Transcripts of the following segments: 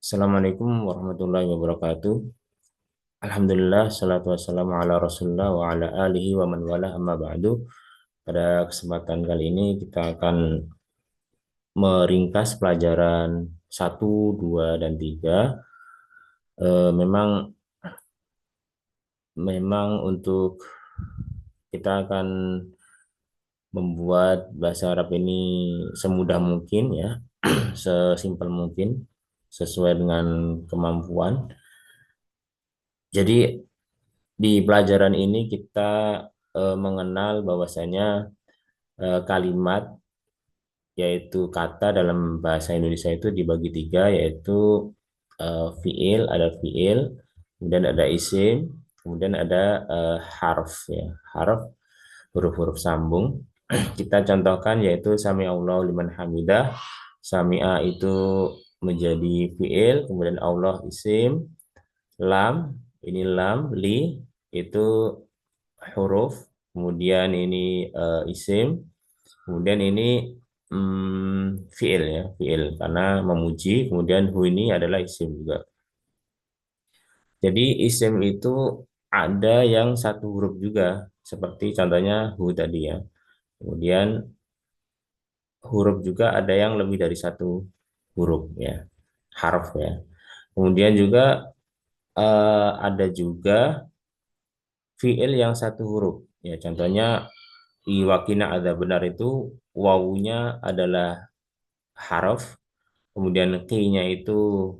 Assalamualaikum warahmatullahi wabarakatuh. Alhamdulillah, salatu wassalamu ala rasulullah wa ala alihi wa man wala amma ba'du. Pada kesempatan kali ini kita akan meringkas pelajaran satu, 2, dan 3. Memang memang untuk kita akan membuat bahasa Arab ini semudah mungkin ya, sesimpel mungkin sesuai dengan kemampuan. Jadi di pelajaran ini kita mengenal bahwasanya kalimat yaitu kata dalam bahasa Indonesia itu dibagi tiga, yaitu fiil, ada fiil, kemudian ada isim, kemudian ada harf ya, harf, huruf-huruf sambung. Kita contohkan yaitu sami Allahu liman hamidah. Sami'a itu menjadi fiil, kemudian Allah isim, lam ini lam, li itu huruf, kemudian ini isim, kemudian ini fiil ya, fiil karena memuji, kemudian hu ini adalah isim juga. Jadi isim itu ada yang satu huruf juga, seperti contohnya hu tadi ya. Kemudian huruf juga ada yang lebih dari satu huruf ya, harf ya. Kemudian juga ada juga fiil yang satu huruf ya, contohnya iwakina ada benar itu wawunya adalah harf, kemudian ki-nya itu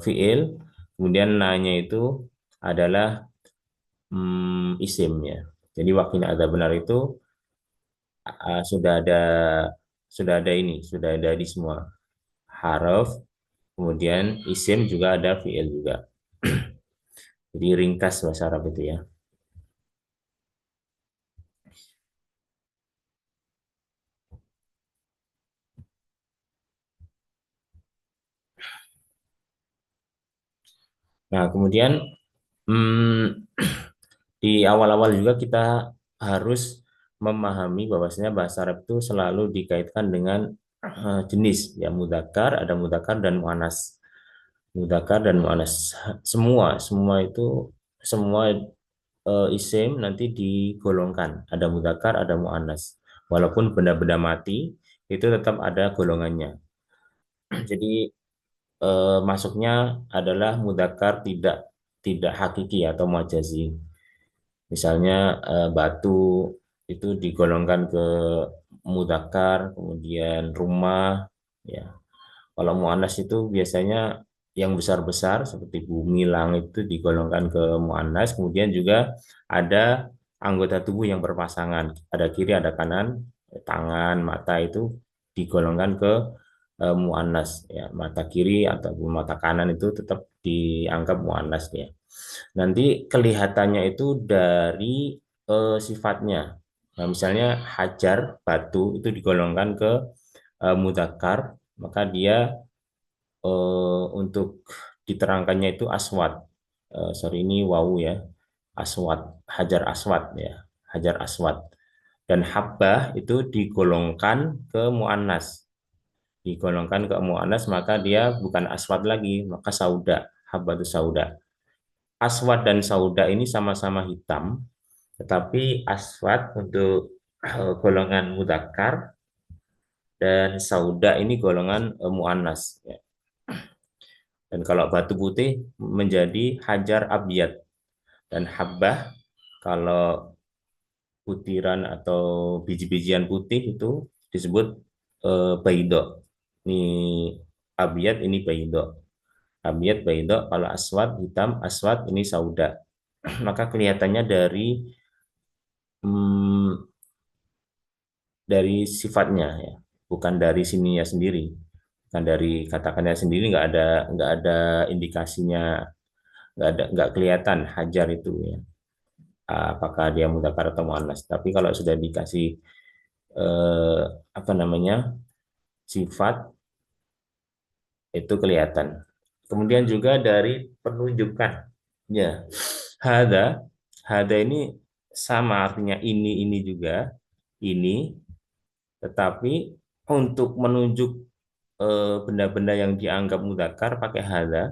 fiil, kemudian na-nya itu adalah isim ya. Jadi wakina ada benar itu uh, sudah ada sudah ada di semua harf, kemudian isim juga ada, fiil juga. Jadi ringkas bahasa Arab itu ya. Nah, kemudian hmm, di awal-awal juga kita harus memahami bahwasanya bahasa Arab itu selalu dikaitkan dengan jenis ya, mudzakkar, ada mudzakkar dan muannas. Mudzakkar dan muannas semua itu semua isim nanti digolongkan, ada mudzakkar, ada muannas. Walaupun benda-benda mati itu tetap ada golongannya. Jadi masuknya adalah mudzakkar tidak tidak hakiki atau majazi. Misalnya batu itu digolongkan ke mudzakkar, kemudian rumah ya. Kalau muannas itu biasanya yang besar-besar seperti bumi, langit itu digolongkan ke muannas, kemudian juga ada anggota tubuh yang berpasangan, ada kiri, ada kanan, tangan, mata itu digolongkan ke muannas ya, mata kiri ataupun mata kanan itu tetap dianggap muannas ya. Nanti kelihatannya itu dari sifatnya. Nah, misalnya hajar, batu itu digolongkan ke mudzakkar, maka dia untuk diterangkannya itu aswad. Sorry ini wawu ya. Aswad, hajar aswad ya. Hajar aswad. Dan habbah itu digolongkan ke muannas. Digolongkan ke muannas maka dia bukan aswad lagi, maka sauda. Habbah itu sauda. Aswad dan sauda ini sama-sama hitam, tetapi aswad untuk golongan mudzakkar dan sauda ini golongan muannas ya. Dan kalau batu putih menjadi hajar abyad, dan habbah kalau butiran atau biji-bijian putih itu disebut baido. Ini abyad, ini baido. Abyad baido, kalau aswad hitam, aswad ini sauda. Maka kelihatannya hmm, dari sifatnya ya, bukan dari sininya sendiri, bukan dari katakannya sendiri, nggak ada indikasinya, nggak kelihatan hajar itu ya, apakah dia mudzakkar atau muannas. Tapi kalau sudah dikasih eh, apa namanya, sifat, itu kelihatan. Kemudian juga dari penunjukan ya, hada, hada ini sama artinya ini juga ini, tetapi untuk menunjuk benda-benda yang dianggap mudzakkar pakai hadza.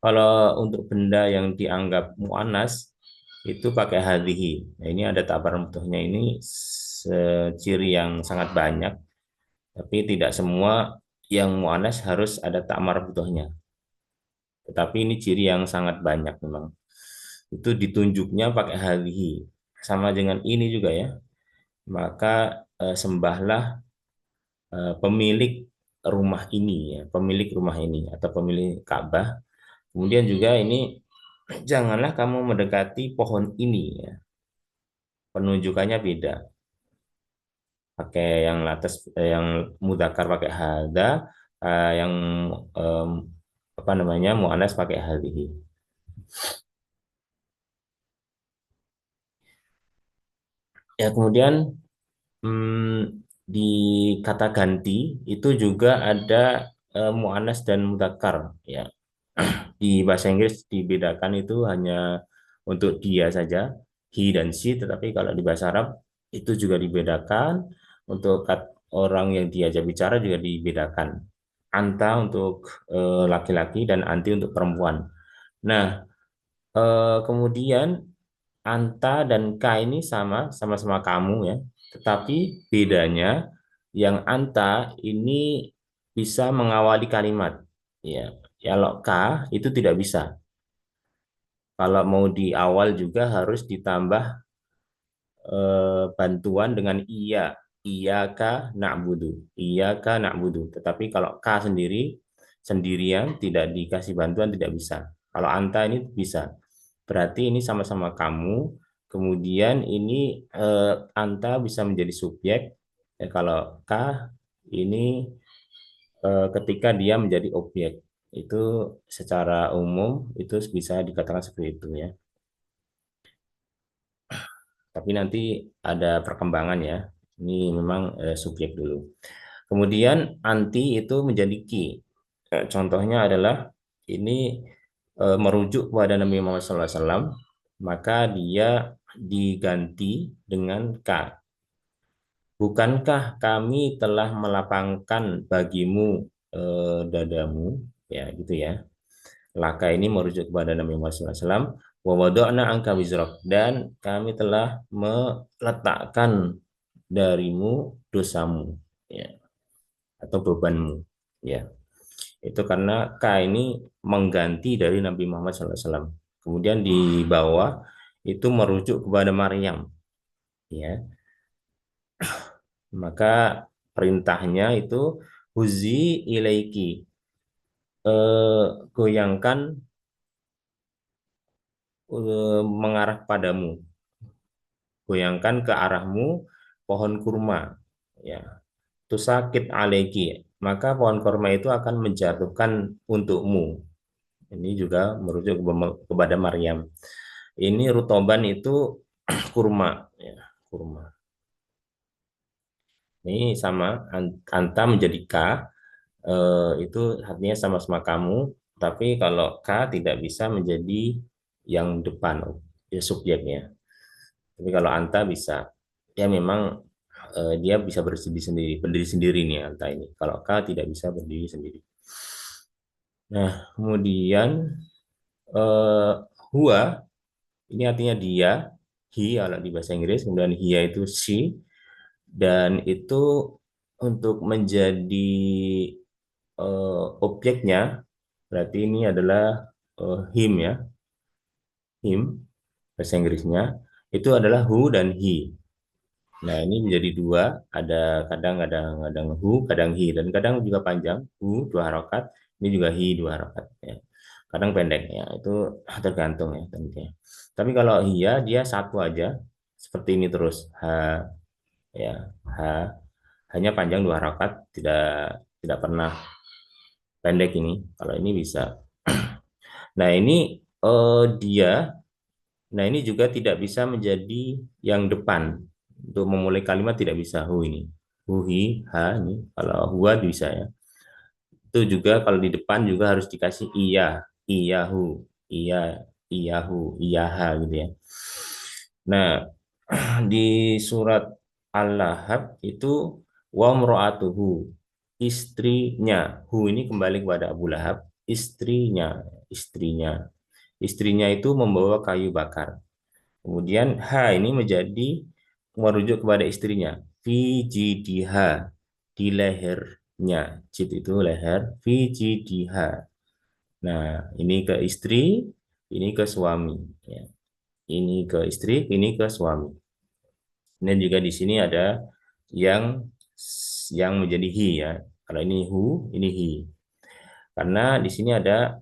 Kalau untuk benda yang dianggap muannas itu pakai hadhihi. Nah, ini ada tabar mutuhnya ini ciri yang sangat banyak, tapi tidak semua yang muannas harus ada takmar butuhnya. Tetapi ini ciri yang sangat banyak memang. Itu ditunjuknya pakai hadhihi. Sama dengan ini juga ya. Maka sembahlah pemilik rumah ini ya, pemilik rumah ini atau pemilik Ka'bah. Kemudian juga ini janganlah kamu mendekati pohon ini ya. Penunjukannya beda. Pakai yang latas yang mudzakkar pakai hada, yang em, apa namanya muannas pakai hadhihi. Ya kemudian di kata ganti itu juga ada muannas dan mudzakkar ya. Di bahasa Inggris dibedakan itu hanya untuk dia saja, he dan she, tetapi kalau di bahasa Arab itu juga dibedakan untuk orang yang diajak bicara juga dibedakan. Anta untuk laki-laki dan anti untuk perempuan. Nah, kemudian anta dan ka ini sama-sama kamu ya, tetapi bedanya yang anta ini bisa mengawali kalimat. Ya, kalau ka itu tidak bisa. Kalau mau di awal juga harus ditambah bantuan dengan iya ka na'budu, ka na'budu. Tetapi kalau ka sendiri sendirian tidak dikasih bantuan tidak bisa. Kalau anta ini bisa. Berarti ini sama-sama kamu. Kemudian ini anta bisa menjadi subjek. Kalau ka ini ketika dia menjadi objek. Itu secara umum itu bisa dikatakan seperti itu ya. Tapi nanti ada perkembangan ya. Ini memang subjek dulu. Kemudian anti itu menjadi ki. Contohnya adalah ini merujuk kepada Nabi Muhammad SAW, maka dia diganti dengan ka. Bukankah kami telah melapangkan bagimu dadamu, ya gitu ya. Laka ini merujuk kepada Nabi Muhammad SAW. Wa wada'na angka wizrak, dan kami telah meletakkan darimu dosamu ya atau bebanmu ya. Itu karena K ini mengganti dari Nabi Muhammad SAW. Kemudian di bawah itu merujuk kepada Maryam ya. Maka perintahnya itu huzi ilaiki, goyangkan, mengarah padamu, goyangkan ke arahmu pohon kurma ya. Tu sakit aleki, maka pohon kurma itu akan menjatuhkan untukmu. Ini juga merujuk kepada Maryam. Ini rutoban itu kurma ya, kurma. Ini sama anta menjadi ka, itu artinya sama-sama kamu, tapi kalau ka tidak bisa menjadi yang depan ya, subjeknya. Tapi kalau anta bisa, ya memang dia bisa berdiri sendiri nih anta ini. Kalau ka tidak bisa berdiri sendiri. Nah, kemudian eh, huwa ini artinya dia, he kalau di bahasa Inggris, kemudian dia itu she, dan itu untuk menjadi objeknya berarti ini adalah him ya, him bahasa Inggrisnya itu adalah who dan he. Nah, ini menjadi dua, ada kadang-kadang who, kadang he, dan kadang juga panjang, who dua harokat, ini juga he dua harokat. Ya. Kadang pendek ya, itu tergantung ya tentunya. Tapi kalau hia dia satu aja, seperti ini terus, ya, ha, hanya panjang dua harokat, tidak tidak pernah pendek ini. Kalau ini bisa. Nah, ini dia. Nah, ini juga tidak bisa menjadi yang depan. Untuk memulai kalimat tidak bisa hu ini. Huhi, ha ini. Kalau huwa bisa ya. Itu juga kalau di depan juga harus dikasih iya, iyahu, iya, iyahu, iyaha gitu ya. Nah, di surat Al-Lahab itu wa mra'atuhu. istrinya. Hu ini kembali kepada Abu Lahab, istrinya, istrinya. Istrinya itu membawa kayu bakar. Kemudian ha ini menjadi merujuk kepada istrinya. Fi jidiha, di lehernya. Jid itu leher, fi jidiha. Nah, ini ke istri, ini ke suami. Ya. Ini ke istri, ini ke suami. Dan juga di sini ada yang menjadi hi ya. Kalau ini hu, ini hi. Karena di sini ada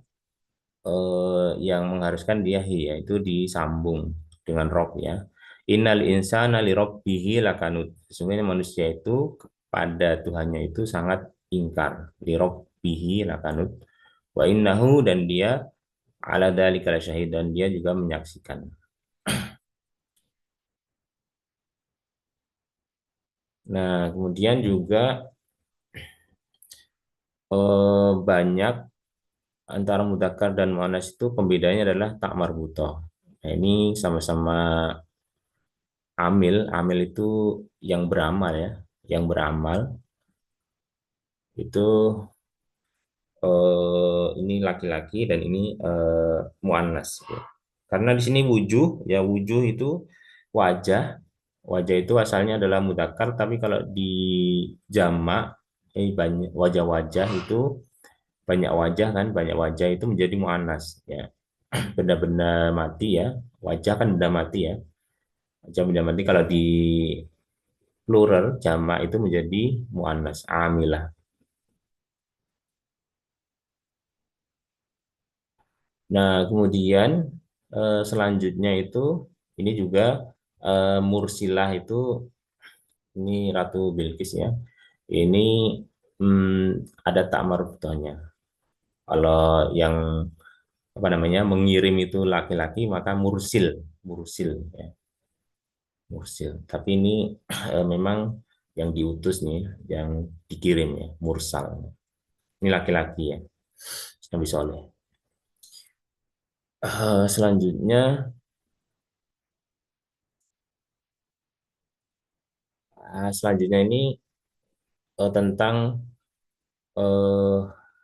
yang mengharuskan dia hi, yaitu disambung dengan rob ya. Innal insana li rabbihi lakanut. Sesungguhnya manusia itu kepada Tuhannya itu sangat ingkar. Li rabbihi lakanut. Wa innahu dan dia ala dzalika lasyahid dan dia juga menyaksikan. Nah, kemudian juga banyak antara mudzakkar dan muannas itu pembedanya adalah tak marbutoh. Nah, ini sama-sama amil. Amil itu yang beramal ya, yang beramal itu ini laki-laki dan ini muannas. Ya. Karena di sini wujuh ya wujuh itu wajah. Wajah itu asalnya adalah mudzakkar, tapi kalau di jamak banyak wajah-wajah itu banyak wajah kan, banyak wajah itu menjadi muannas ya. Benda-benda mati ya, wajah kan benda mati ya. Wajah benda mati kalau di plural jamak itu menjadi muannas amilah. Nah, kemudian selanjutnya itu ini juga mursilah itu ini Ratu Bilqis ya. Ini ada tak marbutohnya. Kalau yang apa namanya mengirim itu laki-laki maka mursil, mursil ya, mursil. Tapi ini memang yang diutus nih, yang dikirim ya, mursal. Ini laki-laki ya, Nabi Soleh. Selanjutnya selanjutnya ini tentang eh,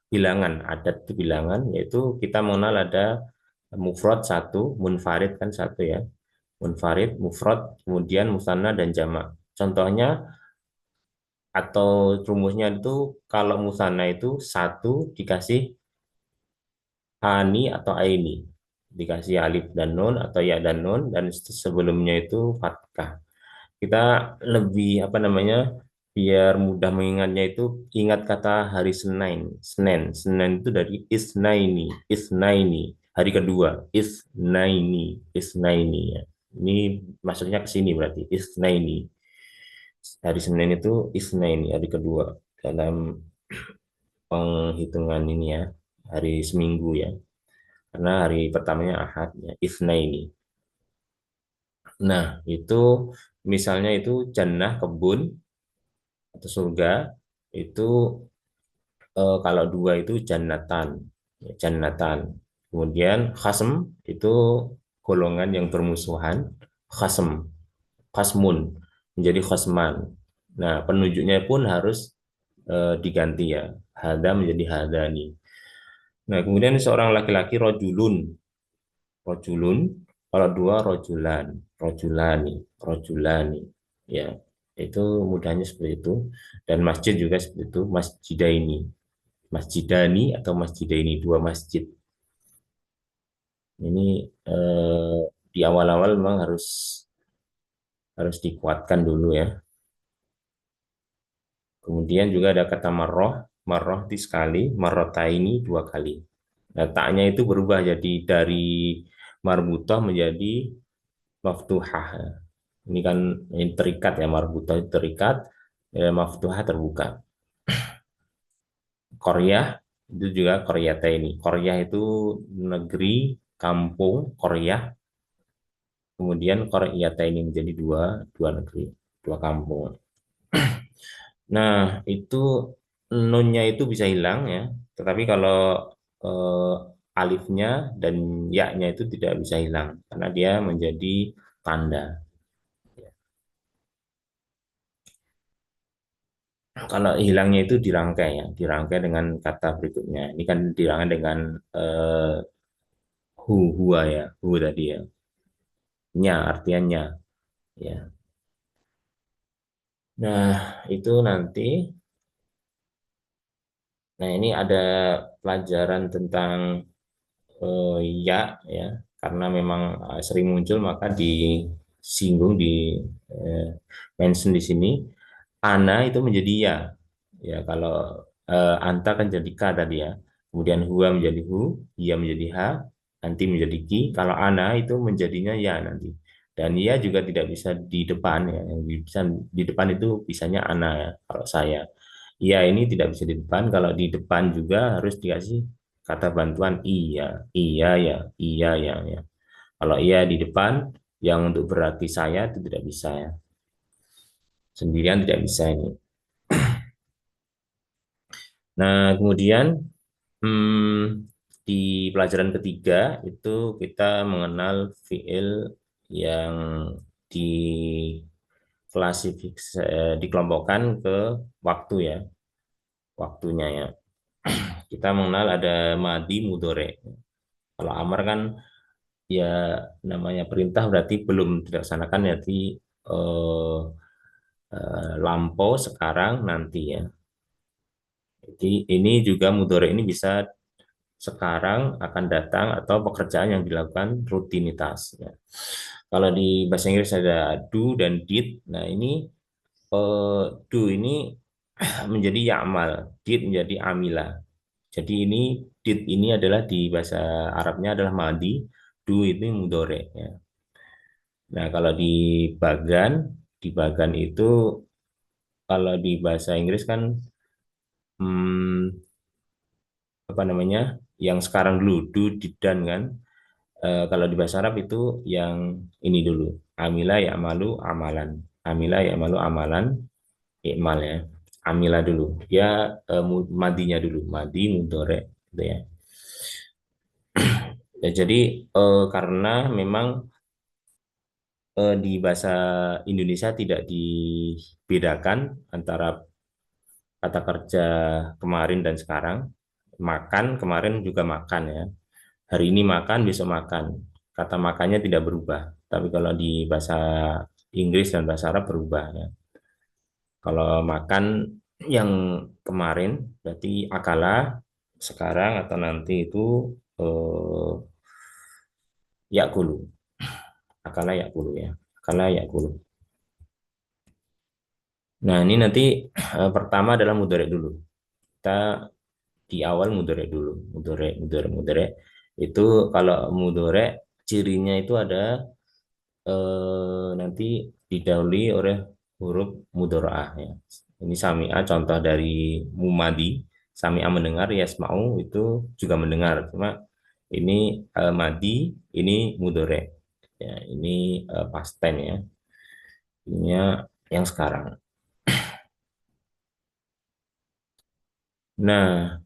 bilangan, adat itu bilangan, yaitu kita mengenal ada mufrad satu, munfarid kan satu ya, munfarid, mufrad, kemudian musanna dan jamak. Contohnya atau rumusnya itu kalau musanna itu satu dikasih ani atau aini, dikasih alif dan nun atau ya dan nun dan sebelumnya itu fathah. Kita lebih apa namanya biar mudah mengingatnya itu ingat kata hari Senin. Senin itu dari isnaini, hari kedua, isnaini ya. Ini maksudnya ke sini berarti isnaini. Hari Senin itu isnaini, hari kedua dalam penghitungan ini ya, hari seminggu ya. Karena hari pertamanya Ahad ya, isnaini. Nah, itu misalnya itu jannah kebun atau surga itu kalau dua itu jannatan, ya, jannatan. Kemudian khasm itu golongan yang bermusuhan, khasm, khasmun menjadi khasman. Nah, penunjuknya pun harus diganti ya, hada menjadi hadani. Nah, kemudian seorang laki-laki rojulun, rojulun, kalau dua rojulan, rojulani, rojulani, ya itu mudahnya seperti itu. Dan masjid juga seperti itu, masjidaini, masjidani atau masjidaini dua masjid. Ini eh, di awal-awal memang harus harus dikuatkan dulu ya. Kemudian juga ada kata marroh, marroh itu sekali, marrotaini dua kali. Nah, taknya itu berubah jadi dari marbutah menjadi maftuhah. Ini kan ini terikat ya, marbutah itu terikat, maftuhah terbuka. Korea itu juga Koryata ini. Korea itu negeri, kampung, Korea. Kemudian Koryata ini menjadi dua, dua negeri, dua kampung. Nah, itu nunnya itu bisa hilang ya. Tetapi kalau alifnya dan yaknya itu tidak bisa hilang karena dia menjadi tanda. Kalau hilangnya itu dirangkai ya, dirangkai dengan kata berikutnya. Ini kan dirangkai dengan eh, hua ya, hu tadi ya. Nya artinya nya, ya. Nah, itu nanti. Nah, ini ada pelajaran tentang ya, ya. Karena memang sering muncul maka disinggung di eh, mention di sini. Ana itu menjadi ya. Ya, kalau anta kan jadi ka tadi ya. Kemudian hua menjadi hu, ia menjadi ha, nanti menjadi ki. Kalau ana itu menjadinya ya nanti. Dan ia juga tidak bisa di depan ya. Yang bisa di depan itu bisanya ana ya. Kalau saya, ia ini tidak bisa di depan. Kalau di depan juga harus dikasih kata bantuan iya, ya, ya. Kalau iya di depan, yang untuk berarti saya itu tidak bisa ya. Sendirian tidak bisa ini. Nah, kemudian di pelajaran ketiga itu kita mengenal fiil yang dikelompokkan ke waktu ya, waktunya ya. Kita mengenal ada madi mudore. Kalau amar kan ya namanya perintah berarti belum dilaksanakan berarti eh, lampau sekarang nanti ya. Jadi ini juga mudore ini bisa sekarang, akan datang, atau pekerjaan yang dilakukan rutinitas. Ya. Kalau di bahasa Inggris ada do dan did. Nah, ini do ini menjadi ya'mal, did menjadi amila. Jadi ini did ini adalah di bahasa Arabnya adalah madi, do ini mudore. Ya. Nah, kalau di bagan itu kalau di bahasa Inggris kan hmm, apa namanya? Yang sekarang dulu do did done kan. Kalau di bahasa Arab itu yang ini dulu. Amila ya malu amalan. Amila ya malu amalan. Ikmal ya. Amila dulu. Ya madinya dulu. Madi mudore gitu ya. Ya, jadi karena memang di bahasa Indonesia tidak dibedakan antara kata kerja kemarin dan sekarang. Makan kemarin juga makan ya. Hari ini makan, besok makan. Kata makannya tidak berubah. Tapi kalau di bahasa Inggris dan bahasa Arab berubah ya. Kalau makan yang kemarin berarti akala, sekarang atau nanti itu eh, yakulu. Akala yakulu ya. Akala yakulu. Nah, ini nanti pertama adalah mudorek dulu. Kita di awal mudorek dulu. Mudorek. Itu kalau mudorek cirinya itu ada nanti didahului oleh huruf mudoroah ya. Ini sami'a contoh dari mumadi. Sami'a mendengar, yasma'u itu juga mendengar. Cuma ini madi, ini mudore. Ya, ini past tense ya. Ini yang sekarang. Nah,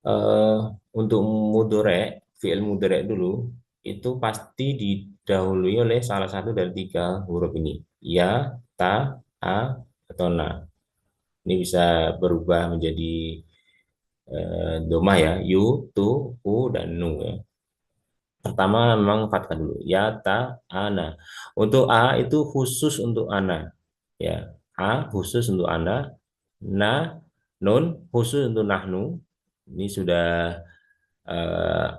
eh, untuk mudore, fi'il mudore dulu, itu pasti didahului oleh salah satu dari tiga huruf ini. Ya, ta, a, atau na. Ini bisa berubah menjadi domah ya, yu, tu, u, dan nu ya. Pertama memang fathah dulu, ya, ta, ana. Untuk a itu khusus untuk ana, ya. A khusus untuk ana, na, nun khusus untuk nahnu. Ini sudah eh,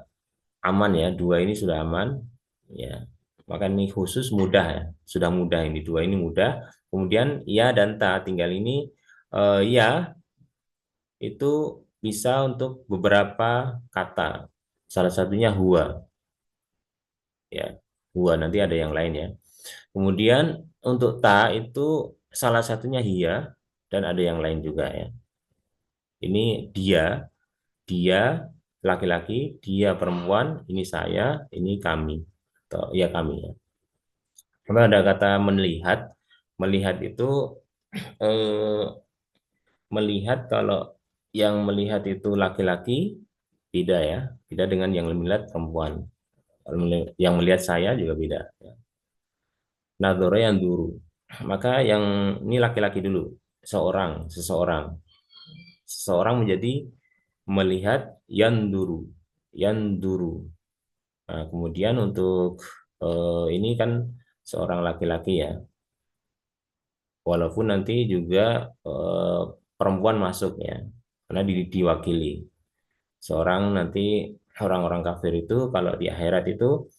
aman ya, dua ini sudah aman, ya. Maka ini khusus mudah ya, sudah mudah ini dua ini mudah. Kemudian ya dan ta, tinggal ini ya itu bisa untuk beberapa kata. Salah satunya huwa, ya. Huwa nanti ada yang lain ya. Kemudian untuk ta itu salah satunya hia dan ada yang lain juga ya. Ini dia laki-laki, dia perempuan, ini saya, ini kami. Atau ya kami ya. Karena ada kata melihat, melihat itu eh, melihat kalau yang melihat itu laki-laki beda ya, beda dengan yang melihat perempuan. Yang melihat saya juga beda. Nadhara yang duru. Maka yang ini laki-laki dulu. Seseorang. Seseorang menjadi melihat yang duru. Nah, kemudian untuk ini kan seorang laki-laki ya. Walaupun nanti juga perempuan masuk ya. Karena diwakili. Seorang nanti orang-orang kafir itu kalau di akhirat itu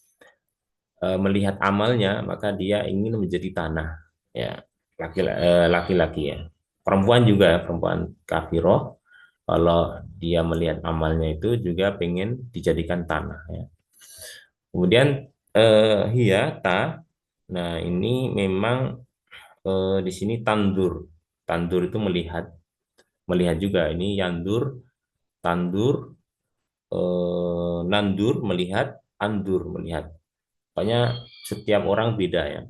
melihat amalnya maka dia ingin menjadi tanah ya laki-laki ya perempuan juga perempuan kafiroh kalau dia melihat amalnya itu juga pengen dijadikan tanah ya kemudian hiyata nah ini memang di sini tandur itu melihat melihat juga ini yandur tandur nandur melihat andur melihat. Pokoknya setiap orang beda ya.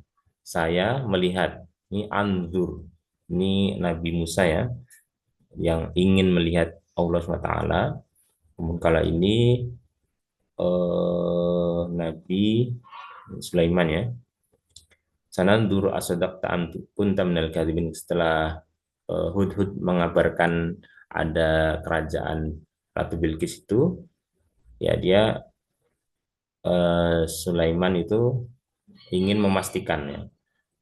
Saya melihat, ini anzur, ini Nabi Musa ya, yang ingin melihat Allah SWT. Kemudian kala ini Nabi Sulaiman ya. Sanandur asadaqta kunta minal kadhibin setelah Hudhud mengabarkan ada kerajaan Ratu Bilqis itu, ya dia Sulaiman itu ingin memastikan ya.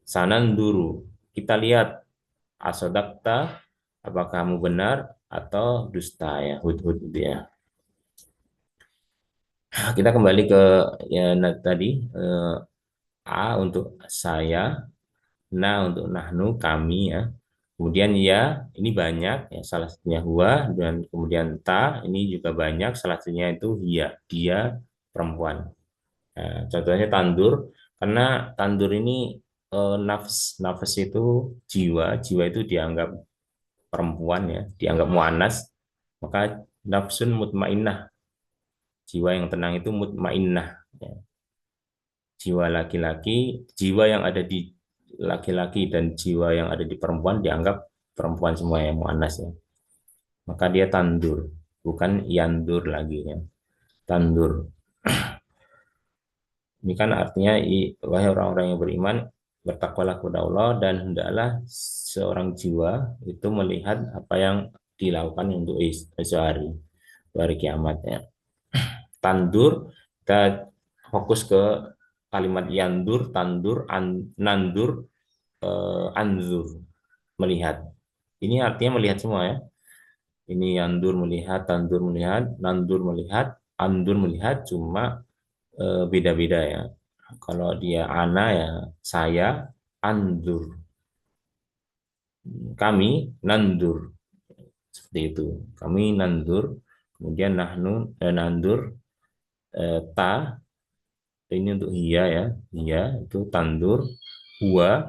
Sanan duru, kita lihat asodakta, apakah kamu benar atau dusta ya, hud-hud gitu ya. Kita kembali ke ya tadi A untuk saya, na untuk nahnu kami ya. Kemudian ya ini banyak ya salah satunya huwa dan kemudian ta ini juga banyak salah satunya itu dia perempuan. Nah, contohnya tandur karena tandur ini nafs itu jiwa itu dianggap perempuan ya, dianggap muannas, maka nafsun mutmainnah, jiwa yang tenang itu mutmainnah. Ya. Jiwa laki-laki, jiwa yang ada di laki-laki dan jiwa yang ada di perempuan dianggap perempuan semua yang muannas ya. Maka dia tandur, bukan yandur lagi ya. Tandur. Ini kan artinya, wahai orang-orang yang beriman, bertakwalah kepada Allah dan hendaklah seorang jiwa itu melihat apa yang dilakukan untuk esok hari kiamat ya. Tandur, kita fokus ke kalimat yandur, tandur, nandur, anzur, melihat. Ini artinya melihat semua ya. Ini yandur melihat, tandur melihat, nandur melihat, andur melihat, cuma beda-beda ya. Kalau dia ana ya saya, andur, kami nandur seperti itu. Kami nandur, kemudian nahnu nandur ta ini untuk hia ya, hia itu tandur, huwa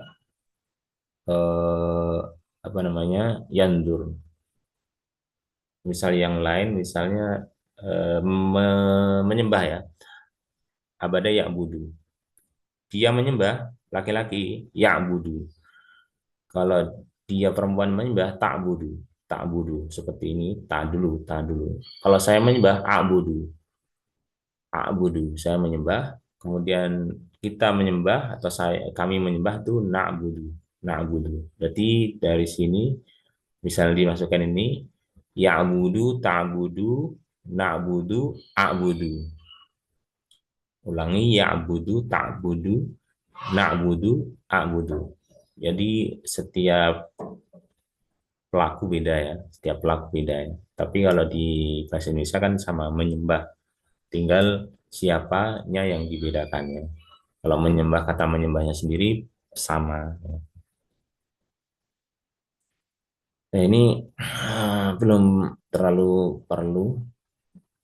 eh, apa namanya yandur. Misal yang lain, misalnya menyembah ya, abada ya'budu. Dia menyembah laki-laki ya'budu. Kalau dia perempuan menyembah tak budu seperti ini tak dulu. Kalau saya menyembah a'budu saya menyembah. Kemudian kita menyembah atau kami menyembah itu na'budu. Berarti dari sini misalnya dimasukkan ini ya'budu ta'budu na'budu a'budu. Ulangi ya'budu ta'budu na'budu a'budu. Jadi setiap pelaku beda ya, setiap pelaku beda ya. Tapi kalau di bahasa Indonesia kan sama menyembah, tinggal siapanya yang dibedakan ya. Kalau menyembah kata menyembahnya sendiri sama. Ya. Nah, ini belum terlalu perlu,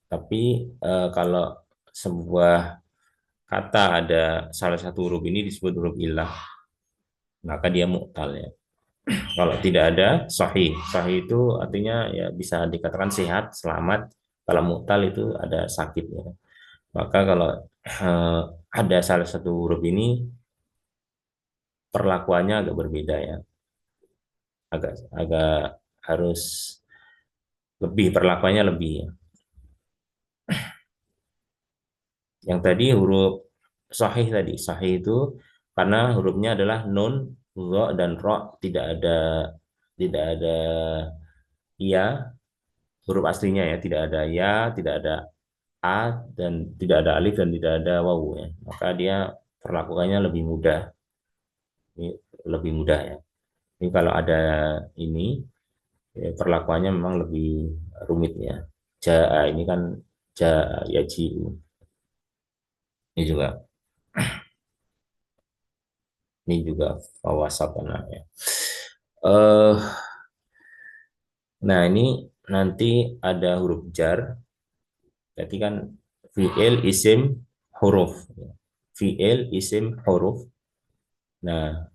tapi kalau sebuah kata ada salah satu huruf ini disebut huruf ilah, maka dia mu'tal ya. Kalau tidak ada sahih, sahih itu artinya ya bisa dikatakan sehat, selamat. Kalau mu'tal itu ada sakit ya. Maka kalau ada salah satu huruf ini perlakuannya agak berbeda ya. Agak agak harus lebih perlakuannya lebih ya. Yang tadi huruf sahih tadi, sahih itu karena hurufnya adalah nun, dha dan ro, tidak ada ya, huruf aslinya ya, tidak ada ya, tidak ada a, dan tidak ada alif dan tidak ada wawu ya. Maka dia perlakukannya lebih mudah. Ini lebih mudah ya. Ini kalau ada ini ya, perlakuannya memang lebih rumit ya. Jaa ini kan jaa ya jiu. Ini juga fawasatna ya. Eh, nah ini nanti ada huruf jar. Jadi kan fi'il isim huruf. Fi'il isim huruf. Nah,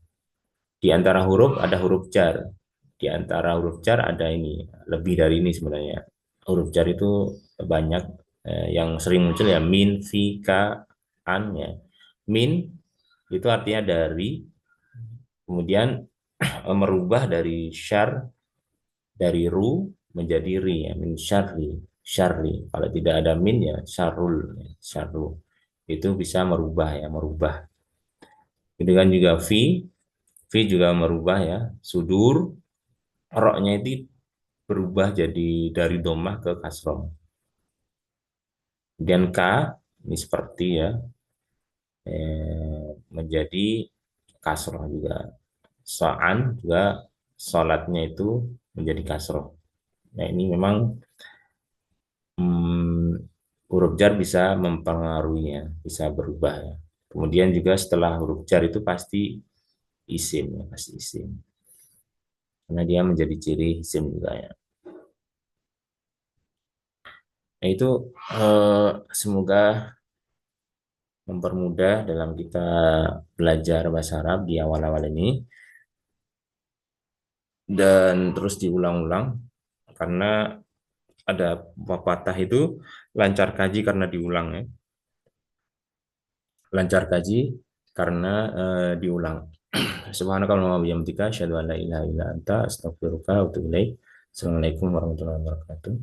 di antara huruf ada huruf jar. Di antara huruf jar ada ini, lebih dari ini sebenarnya. Huruf jar itu banyak, yang sering muncul ya min, fi, ka, an ya. Min itu artinya dari, kemudian merubah dari syar, dari ru menjadi ri ya, min syarri, syarri. Kalau tidak ada min ya syarrul, ya, syarru. Itu bisa merubah ya, merubah. Dengan juga fi juga merubah ya, sudur, roknya itu berubah jadi dari domah ke kasroh. Kemudian K ini seperti ya, menjadi kasroh juga. So'an juga sholatnya itu menjadi kasroh. Nah ini memang huruf jar bisa mempengaruhinya, bisa berubah ya. Kemudian juga setelah huruf jar itu pasti isim ya, pasti isim. Karena dia menjadi ciri isim juga ya. Nah itu semoga mempermudah dalam kita belajar bahasa Arab di awal-awal ini, dan terus diulang-ulang karena ada pepatah itu lancar kaji karena diulang ya. Lancar kaji karena diulang. Subhanakallahumma wa bihamdika asyhadu an la ilaha illa anta astaghfiruka wa atubu ilaik. Assalamualaikum warahmatullahi wabarakatuh.